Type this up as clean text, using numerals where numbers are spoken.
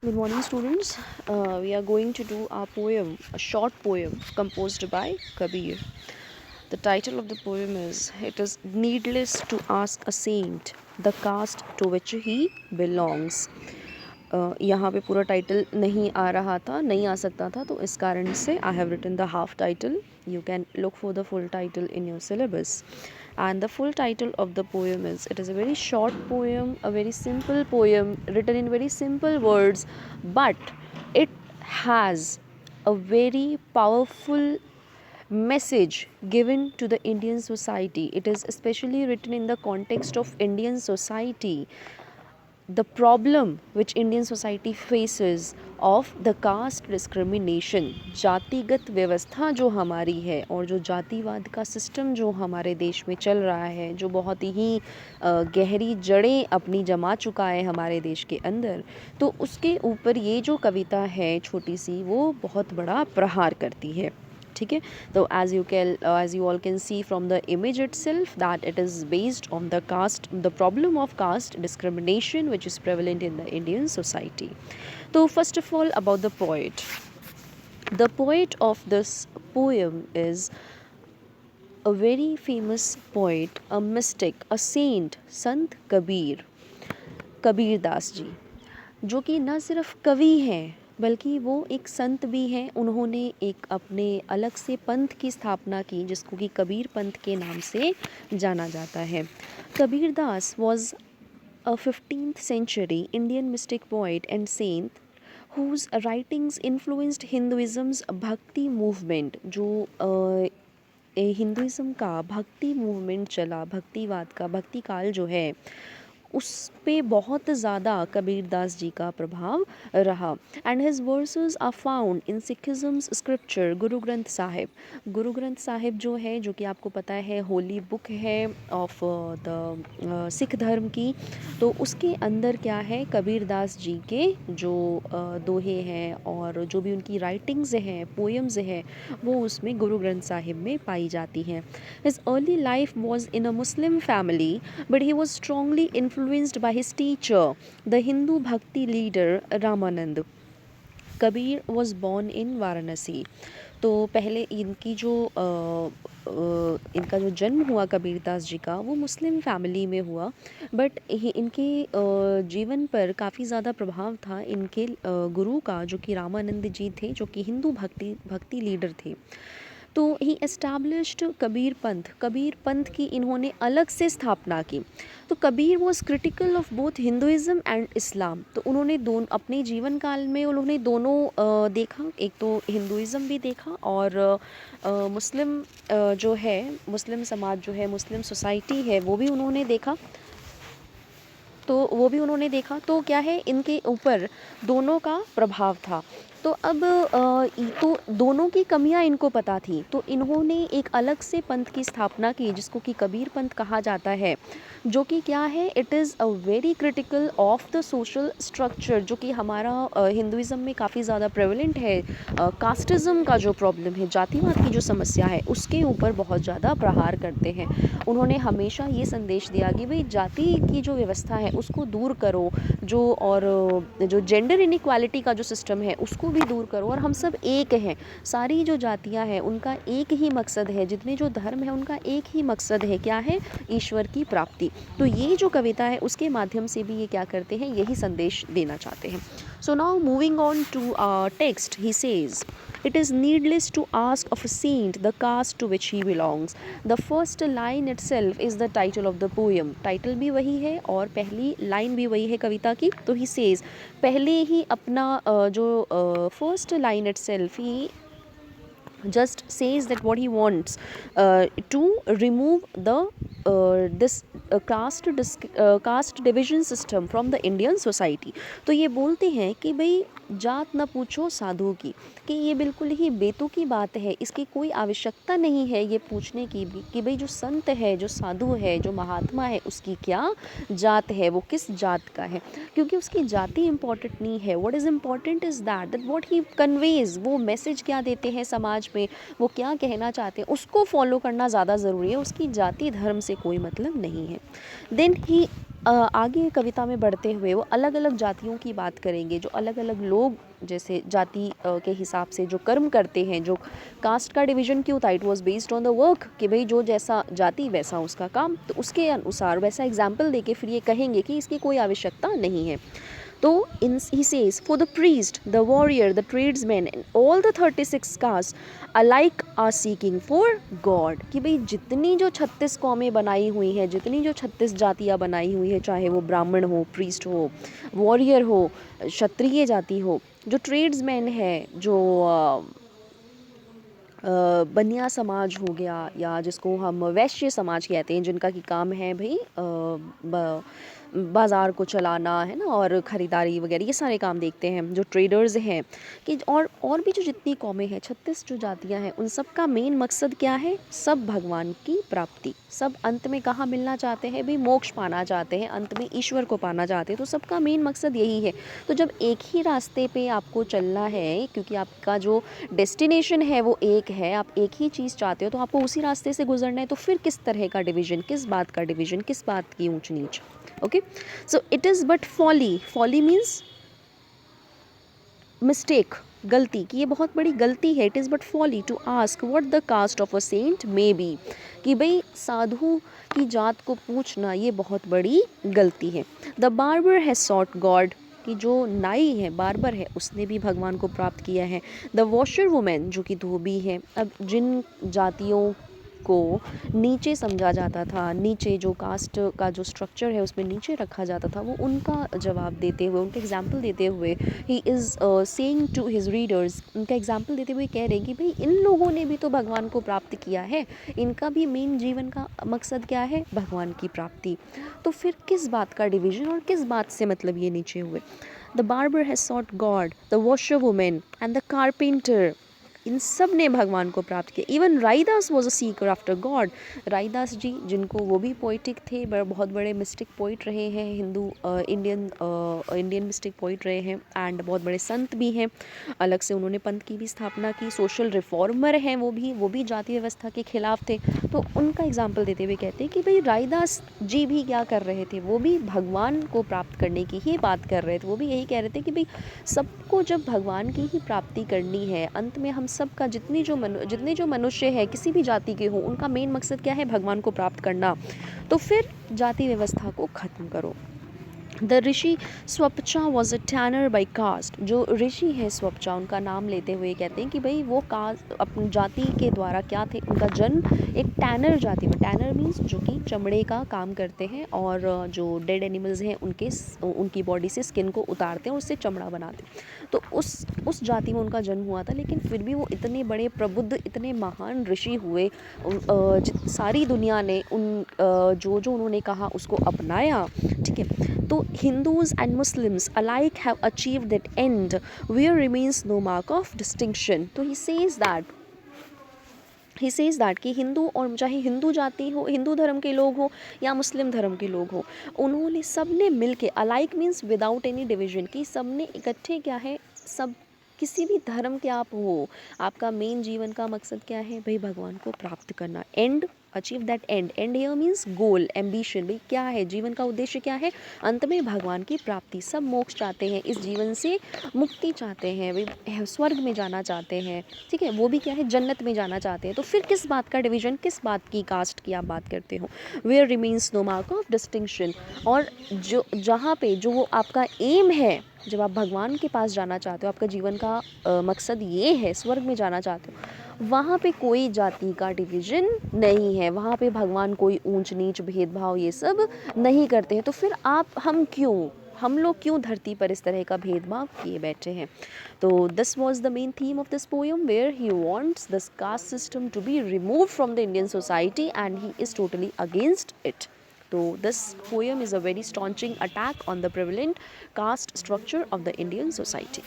Good morning, students. We are going to do our poem, a short poem composed by Kabir. The title of the poem is It is Needless to Ask a Saint the Caste to Which He Belongs. यहाँ पे पूरा title नहीं आ रहा था, नहीं आ सकता था, तो इस कारण से I have written the half title. You can look for the full title in your syllabus. And the full title of the poem is, it is a very short poem, a very simple poem written in very simple words, but it has a very powerful message given to the Indian society. It is especially written in the context of Indian society, the problem which Indian society faces of the caste discrimination. जातिगत व्यवस्था जो हमारी है और जो जातिवाद का system जो हमारे देश में चल रहा है, जो बहुत ही गहरी जड़ें अपनी जमा चुका है हमारे देश के अंदर, तो उसके ऊपर ये जो कविता है छोटी सी, वो बहुत बड़ा प्रहार करती है. ठीक है, तो as you all can see from the image itself that it is based on the problem of caste discrimination which is prevalent in the Indian society. So first of all, about the poet. The poet of this poem is a very famous poet, a mystic, a saint, Sant Kabir Das ji, जो कि न सिर्फ कवि हैं बल्कि वो एक संत भी हैं. उन्होंने एक अपने अलग से पंथ की स्थापना की जिसको कि कबीर पंथ के नाम से जाना जाता है. Kabir Das was a 15th century Indian mystic poet and saint whose writings influenced Hinduism's भक्ति मूवमेंट. जो हिंदुज़म का भक्ति मूवमेंट चला, भक्तिवाद का भक्ति काल जो है, उस पे बहुत ज़्यादा कबीर दास जी का प्रभाव रहा. And his verses are found in Sikhism's scripture Guru Granth Sahib. गुरु ग्रंथ साहिब जो है, जो कि आपको पता है होली बुक है ऑफ द सिख धर्म की, तो उसके अंदर क्या है, कबीर दास जी के जो दोहे हैं और जो भी उनकी राइटिंग्स हैं, पोएम्स हैं, वो उसमें गुरु ग्रंथ साहिब में पाई जाती हैं. His early life was in a Muslim family, but he was strongly influenced by his teacher, the Hindu Bhakti leader Ramanand. Kabir was born in Varanasi. तो पहले इनका जो जन्म हुआ कबीर दास जी का, वो मुस्लिम फैमिली में हुआ, बट इनके जीवन पर काफ़ी ज़्यादा प्रभाव था इनके गुरु का, जो कि रामानंद जी थे, जो कि हिंदू भक्ति लीडर थे. तो ही एस्टैब्लिश्ड कबीर पंथ की इन्होंने अलग से स्थापना की. तो Kabir was critical of both Hinduism and Islam. तो उन्होंने अपने जीवन काल में उन्होंने दोनों देखा. एक तो हिंदुइज़्म भी देखा और मुस्लिम जो है, मुस्लिम समाज जो है, मुस्लिम सोसाइटी है, वो भी उन्होंने देखा. तो क्या है, इनके ऊपर दोनों का प्रभाव था. तो अब तो दोनों की कमियां इनको पता थी, तो इन्होंने एक अलग से पंथ की स्थापना की जिसको कि कबीर पंथ कहा जाता है, जो कि क्या है, it is a very critical of the social structure, जो कि हमारा हिंदुइज़्म में काफ़ी ज़्यादा प्रेवलेंट है. कास्टिज़म का जो प्रॉब्लम है, जातिवाद की जो समस्या है, उसके ऊपर बहुत ज़्यादा प्रहार करते हैं. उन्होंने हमेशा ये संदेश दिया कि भाई जाति की जो व्यवस्था है उसको दूर करो, जो जेंडर इनइक्वालिटी का जो सिस्टम है उसको भी दूर करो, और हम सब एक हैं. सारी जो जातियां हैं उनका एक ही मकसद है, जितने जो धर्म है उनका एक ही मकसद है, क्या है, ईश्वर की प्राप्ति. तो ये जो कविता है उसके माध्यम से भी ये क्या करते हैं, यही संदेश देना चाहते हैं. So now moving on to text, he says, it is needless to ask of a saint the caste to which he belongs. The first line itself is the title of the poem. Title भी वही है और पहली line भी वही है कविता की. तो he says, पहले ही अपना जो first line itself, he just says that what he wants to remove the this caste division system from the Indian society. तो ये बोलते हैं कि भाई जात न पूछो साधु की, कि ये बिल्कुल ही बेतु की बात है, इसकी कोई आवश्यकता नहीं है ये पूछने की भी कि भाई जो संत है, जो साधु है, जो महात्मा है, उसकी क्या जात है, वो किस जात का है, क्योंकि उसकी जाति इम्पॉर्टेंट नहीं है. What is important is that what he conveys, वो मैसेज क्या देते हैं समाज में, वो क्या कहना चाहते हैं, उसको फॉलो करना ज़्यादा ज़रूरी है. उसकी जाति धर्म से कोई मतलब नहीं है. देन ही आगे कविता में बढ़ते हुए वो अलग अलग जातियों की बात करेंगे, जो अलग अलग लोग जैसे जाति के हिसाब से जो कर्म करते हैं। जो कास्ट का डिवीज़न क्यों था, it was based on the work, कि भाई जो जैसा जाति वैसा उसका काम, तो उसके अनुसार वैसा एग्जाम्पल देके फिर ये कहेंगे कि इसकी कोई आवश्यकता नहीं है। तो in he says for the priest, the warrior, the tradesman and all the 36 caste alike are seeking for God, कि भाई जितनी जो 36 कौमें बनाई हुई हैं, जितनी जो 36 जातियाँ बनाई हुई हैं, चाहे वो ब्राह्मण हो, प्रीस्ट हो, वॉरियर हो, क्षत्रिय जाति हो, जो ट्रेड्समैन है, जो बनिया समाज हो गया, या जिसको हम वैश्य समाज कहते हैं, जिनका कि काम है भाई बाज़ार को चलाना, है ना, और ख़रीदारी वगैरह ये सारे काम देखते हैं जो ट्रेडर्स हैं। कि और भी जो जितनी कौमें हैं, 36 जो जातियां हैं, उन सब का मेन मकसद क्या है, सब भगवान की प्राप्ति, सब अंत में कहाँ मिलना चाहते हैं भाई, मोक्ष पाना चाहते हैं, अंत में ईश्वर को पाना चाहते हैं। तो सबका मेन मकसद यही है। तो जब एक ही रास्ते पे आपको चलना है, क्योंकि आपका जो डेस्टिनेशन है वो एक है, आप एक ही चीज़ चाहते हो, तो आपको उसी रास्ते से गुजरना है। तो फिर किस तरह का डिवीज़न, किस बात का डिवीज़न, किस बात की ऊंच नीच। Okay, so it is but folly, folly means mistake, गलती, कि ये बहुत बड़ी गलती है। It is but folly to ask what the caste of a saint may be, कि भाई साधु की जात को पूछना ये बहुत बड़ी गलती है। The barber has sought God, कि जो नाई है, बार्बर है, उसने भी भगवान को प्राप्त किया है। द वॉशर वुमेन, जो कि धोबी है। अब जिन जातियों को नीचे समझा जाता था, नीचे जो कास्ट का जो स्ट्रक्चर है उसमें नीचे रखा जाता था, वो उनका जवाब देते हुए, उनका एग्जाम्पल देते हुए, he is saying to his readers, उनका एग्जाम्पल देते हुए कह रहे हैं कि भाई इन लोगों ने भी तो भगवान को प्राप्त किया है, इनका भी मेन जीवन का मकसद क्या है, भगवान की प्राप्ति। तो फिर किस बात का डिवीज़न और किस बात से मतलब ये नीचे हुए। The barber has sought God, the washer women and the carpenter, इन सब ने भगवान को प्राप्त किया। Even Raidas was a seeker after God, Raidas ji, जिनको वो भी पोइटिक थे, बहुत बड़े मिस्टिक पोइट रहे हैं, हिंदू इंडियन मिस्टिक पोइट रहे हैं, एंड बहुत बड़े संत भी हैं। अलग से उन्होंने पंथ की भी स्थापना की, सोशल रिफॉर्मर हैं वो भी जाति व्यवस्था के खिलाफ थे। तो उनका एग्जाम्पल देते हुए कहते हैं कि भाई राइदास जी भी क्या कर रहे थे, वो भी भगवान को प्राप्त करने की ही बात कर रहे थे। वो भी यही कह रहे थे कि भाई सबको जब भगवान की ही प्राप्ति करनी है, अंत में हम सबका जितने जो मनुष्य है, किसी भी जाति के हो, उनका मेन मकसद क्या है, भगवान को प्राप्त करना। तो फिर जाति व्यवस्था को ख़त्म करो। The rishi Swapacha was a tanner by caste, जो ऋषि है स्वपचा, उनका नाम लेते हुए कहते हैं कि भाई वो कास्ट अपनी जाति के द्वारा क्या थे, उनका जन्म एक टैनर जाति में, टैनर मीन्स जो कि चमड़े का काम करते हैं, और जो डेड एनिमल्स हैं उनकी बॉडी से स्किन को उतारते हैं और उससे चमड़ा बनाते हैं। तो उस जाति में उनका जन्म हुआ था। लेकिन फिर भी वो इतने बड़े प्रबुद्ध, इतने महान ऋषि हुए, सारी दुनिया ने जो उन्होंने कहा उसको अपनाया। ठीक है, तो Hindus and Muslims alike have achieved that end where remains no mark of distinction. तो he says that कि हिंदू, और चाहे हिंदू जाति हो, हिंदू धर्म के लोग हो या मुस्लिम धर्म के लोग हो, उन्होंने सबने मिलके, alike means without any division, की सबने इकट्ठे क्या है, सब किसी भी धर्म के आप हो, आपका मेन जीवन का मकसद क्या है भाई, भगवान को प्राप्त करना। And, achieve that and, and here means goal, ambition, भाई क्या है जीवन का उद्देश्य, क्या है, अंत में भगवान की प्राप्ति। सब मोक्ष चाहते हैं, इस जीवन से मुक्ति चाहते हैं, भाई स्वर्ग में जाना चाहते हैं। ठीक है, वो भी क्या है, जन्नत में जाना चाहते हैं। तो फिर किस बात का डिवीजन, किस बात की कास्ट की आप बात करते हो। Where remains no mark of distinction, और जो जहाँ पे जो वो आपका एम है, जब आप भगवान के पास जाना चाहते हो, आपका जीवन का मकसद ये है, स्वर्ग में जाना चाहते हो, वहाँ पे कोई जाति का डिवीज़न नहीं है, वहाँ पे भगवान कोई ऊंच नीच भेदभाव ये सब नहीं करते हैं। तो फिर हम लोग क्यों धरती पर इस तरह का भेदभाव किए बैठे हैं। तो this was the main theme of this poem, where he wants this caste system to be remove from the Indian society and he is totally against it. So this poem is a very staunching attack on the prevalent caste structure of the Indian society.